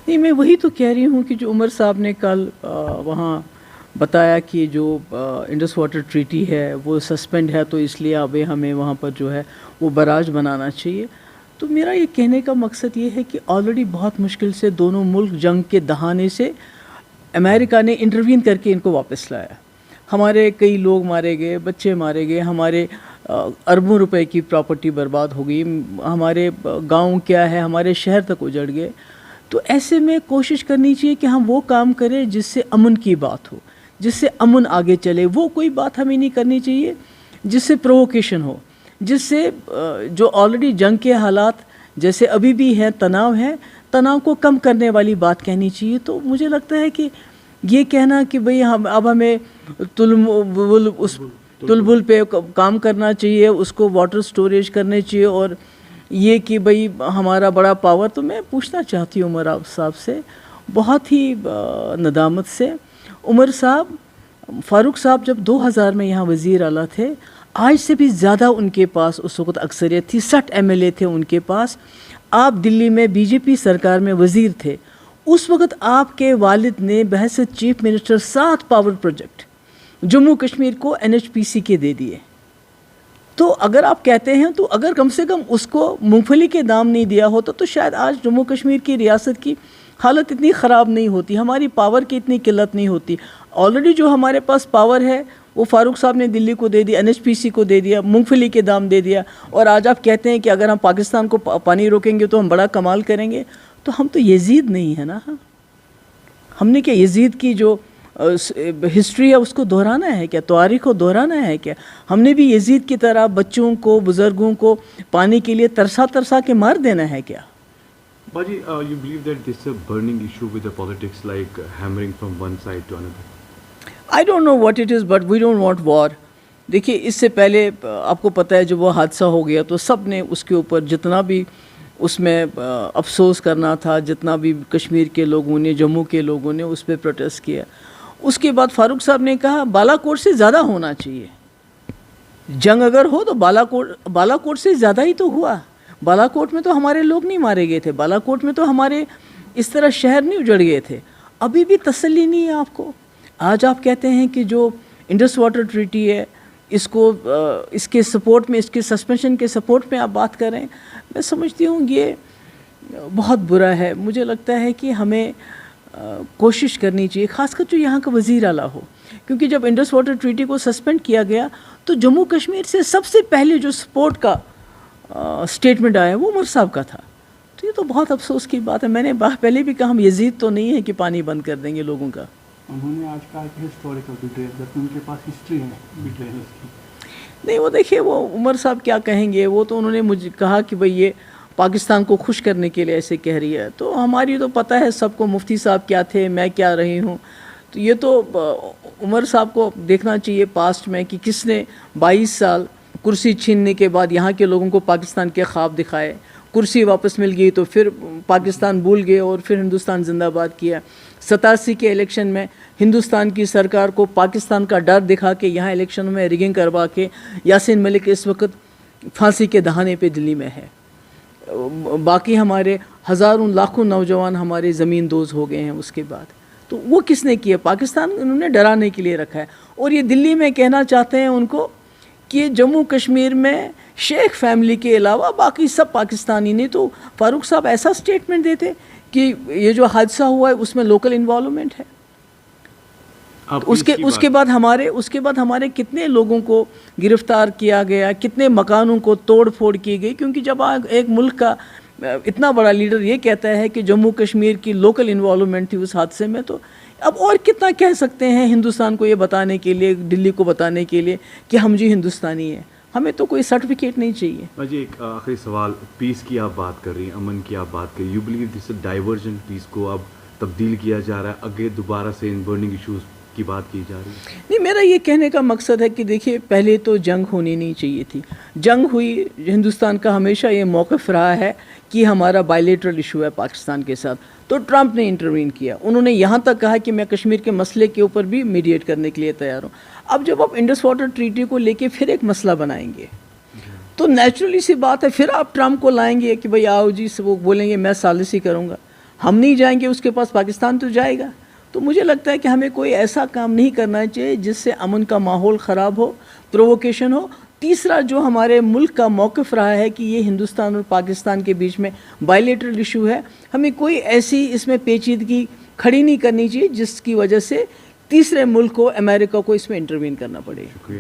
نہیں، میں وہی تو کہہ رہی ہوں کہ جو عمر صاحب نے کل وہاں بتایا کہ جو انڈس واٹر ٹریٹی ہے وہ سسپینڈ ہے، تو اس لیے اب ہمیں وہاں پر جو ہے وہ براج بنانا چاہیے. تو میرا یہ کہنے کا مقصد یہ ہے کہ آلریڈی بہت مشکل سے دونوں ملک جنگ کے دہانے سے امریکہ نے انٹروین کر کے ان کو واپس لایا. ہمارے کئی لوگ مارے گئے، بچے مارے گئے، ہمارے اربوں روپے کی پراپرٹی برباد ہو گئی، ہمارے گاؤں کیا ہے، ہمارے شہر تک اجڑ گئے. تو ایسے میں کوشش کرنی چاہیے کہ ہم وہ کام کریں جس سے امن کی بات ہو، جس سے امن آگے چلے. وہ کوئی بات ہمیں نہیں کرنی چاہیے جس سے پرووکیشن ہو، جس سے جو آلریڈی جنگ کے حالات جیسے ابھی بھی ہیں، تناؤ کو کم کرنے والی بات کہنی چاہیے. تو مجھے لگتا ہے کہ یہ کہنا کہ بھئی اب ہمیں تلبل پہ کام کرنا چاہیے، اس کو واٹر سٹوریج کرنے چاہیے، اور یہ کہ بھئی ہمارا بڑا پاور. تو میں پوچھنا چاہتی ہوں عمر صاحب سے بہت ہی ندامت سے، عمر صاحب، فاروق صاحب جب 2000 میں یہاں وزیر اعلیٰ تھے، آج سے بھی زیادہ ان کے پاس اس وقت اکثریت تھی، 60 MLA تھے ان کے پاس. آپ دلی میں BJP سرکار میں وزیر تھے. اس وقت آپ کے والد نے بحیثیت chief minister 7 power project Jammu Kashmir کو NHPC کے دے دیے. تو اگر آپ کہتے ہیں تو اگر کم سے کم اس کو مونگ پھلی کے دام نہیں دیا ہوتا تو شاید آج جموں کشمیر کی ریاست کی حالت اتنی خراب نہیں ہوتی، ہماری پاور کی اتنی قلت نہیں ہوتی. آلریڈی جو ہمارے پاس پاور ہے وہ فاروق صاحب نے دلی کو دے دیا، NHPC کو دے دیا، مونگ پھلی کے دام دے دیا. اور آج آپ کہتے ہیں کہ اگر ہم پاکستان کو پانی روکیں گے تو ہم بڑا کمال کریں گے. تو ہم تو یزید نہیں ہے نا. ہم نے کیا یزید کی جو ہسٹری ہے اس کو دہرانا ہے کیا؟ تاریخ کو دہرانا ہے کیا؟ ہم نے بھی یزید کی طرح بچوں کو، بزرگوں کو پانی کے لیے ترسا کے مار دینا ہے کیا؟ Baji, you believe that this is a burning issue with the politics, like hammering from one side to another? I don't know what it is, but we don't want war. دیکھیے، اس سے پہلے آپ کو پتہ ہے جب وہ حادثہ ہو گیا تو سب نے اس کے اوپر جتنا بھی اس میں افسوس کرنا تھا، جتنا بھی کشمیر کے لوگوں نے، جموں کے لوگوں نے اس پہ پروٹیسٹ کیا. اس کے بعد فاروق صاحب نے کہا بالا کوٹ سے زیادہ ہونا چاہیے. جنگ اگر ہو تو بالا کوٹ سے زیادہ ہی تو ہوا. بالا کوٹ میں تو ہمارے لوگ نہیں مارے گئے تھے، بالا کوٹ میں تو ہمارے اس طرح شہر نہیں اجڑ گئے تھے. ابھی بھی تسلی نہیں ہے آپ کو. آج آپ کہتے ہیں کہ جو انڈس واٹر ٹریٹی ہے اس کو اس کے سپورٹ میں، اس کے سسپینشن کے سپورٹ میں آپ بات کریں. میں سمجھتی ہوں یہ بہت برا ہے. مجھے لگتا ہے کہ ہمیں کوشش کرنی چاہیے، خاص کر جو یہاں کا وزیر اعلیٰ ہو، کیونکہ جب انڈس واٹر ٹریٹی کو سسپینڈ کیا گیا تو جموں کشمیر سے سب سے پہلے جو سپورٹ کا اسٹیٹمنٹ آیا وہ عمر صاحب کا تھا. تو یہ تو بہت افسوس کی بات ہے. میں نے پہلے بھی کہا ہم یزید تو نہیں ہے کہ پانی بند کر دیں گے لوگوں کا. انہوں نے آج کہا کہ ہسٹوریکل بیٹریل، جبکہ ان کے پاس ہسٹری ہے بیٹریل کی. نہیں، وہ دیکھیے وہ عمر صاحب کیا کہیں گے. وہ تو انہوں نے مجھے کہا کہ بھئی یہ پاکستان کو خوش کرنے کے لیے ایسے کہہ رہی ہے. تو ہماری تو پتہ ہے سب کو مفتی صاحب کیا تھے، میں کیا رہی ہوں. تو یہ تو عمر صاحب کو دیکھنا چاہیے پاسٹ میں کہ کس نے 22 سال کرسی چھیننے کے بعد یہاں کے لوگوں کو پاکستان کے خواب دکھائے. کرسی واپس مل گئی تو پھر پاکستان بھول گئے اور پھر ہندوستان زندہ باد کیا. 87 کے الیکشن میں ہندوستان کی سرکار کو پاکستان کا ڈر دکھا کے یہاں الیکشنوں میں ریگنگ کروا کے یاسین ملک اس وقت پھانسی کے دہانے پہ دلی میں ہے. باقی ہمارے ہزاروں لاکھوں نوجوان ہمارے زمین دوز ہو گئے ہیں اس کے بعد. تو وہ کس نے کیا؟ پاکستان انہوں نے ڈرانے کے لیے رکھا ہے. اور یہ دلی میں کہنا چاہتے ہیں ان کو کہ جموں کشمیر میں شیخ فیملی کے علاوہ باقی سب پاکستانی. نہیں تو فاروق صاحب ایسا سٹیٹمنٹ دیتے کہ یہ جو حادثہ ہوا ہے اس میں لوکل انوالومنٹ ہے. اس کے بعد ہمارے کتنے لوگوں کو گرفتار کیا گیا، کتنے مکانوں کو توڑ پھوڑ کی گئی. کیونکہ جب ایک ملک کا اتنا بڑا لیڈر یہ کہتا ہے کہ جموں کشمیر کی لوکل انوالومنٹ تھی اس حادثے میں، تو اب اور کتنا کہہ سکتے ہیں ہندوستان کو یہ بتانے کے لیے، دلی کو بتانے کے لیے کہ ہم جی ہندوستانی ہیں. ہمیں تو کوئی سرٹیفکیٹ نہیں چاہیے. جی ایک آخری سوال، پیس کی آپ بات کر رہی ہیں، امن کی آپ بات کر رہی ہیں. یو بلیو دس ڈائیورژن پیس کو اب تبدیل کیا جا رہا ہے، آگے دوبارہ سے ان برننگ ایشوز کی بات کی جا رہی ہے؟ نہیں، میرا یہ کہنے کا مقصد ہے کہ دیکھیے پہلے تو جنگ ہونی نہیں چاہیے تھی. جنگ ہوئی. ہندوستان کا ہمیشہ یہ موقف رہا ہے کہ ہمارا بائیلیٹرل ایشو ہے پاکستان کے ساتھ. تو ٹرمپ نے انٹروین کیا. انہوں نے یہاں تک کہا کہ میں کشمیر کے مسئلے کے اوپر بھی میڈیٹ کرنے کے لیے تیار ہوں. اب جب آپ انڈس واٹر ٹریٹی کو لے کے پھر ایک مسئلہ بنائیں گے تو نیچرلی سی بات ہے پھر آپ ٹرمپ کو لائیں گے کہ بھئی آؤ جی، وہ بولیں گے میں ثالثی کروں گا. ہم نہیں جائیں گے اس کے پاس پاکستان تو جائے گا. تو مجھے لگتا ہے کہ ہمیں کوئی ایسا کام نہیں کرنا چاہیے جس سے امن کا ماحول خراب ہو, پرووکیشن ہو. تیسرا جو ہمارے ملک کا موقف رہا ہے کہ یہ ہندوستان اور پاکستان کے بیچ میں بائیلیٹرل ایشو ہے, ہمیں کوئی ایسی اس میں پیچیدگی کھڑی نہیں کرنی چاہیے جس کی وجہ سے تیسرے ملک کو, امریکہ کو اس میں انٹروین کرنا پڑے. شکریہ.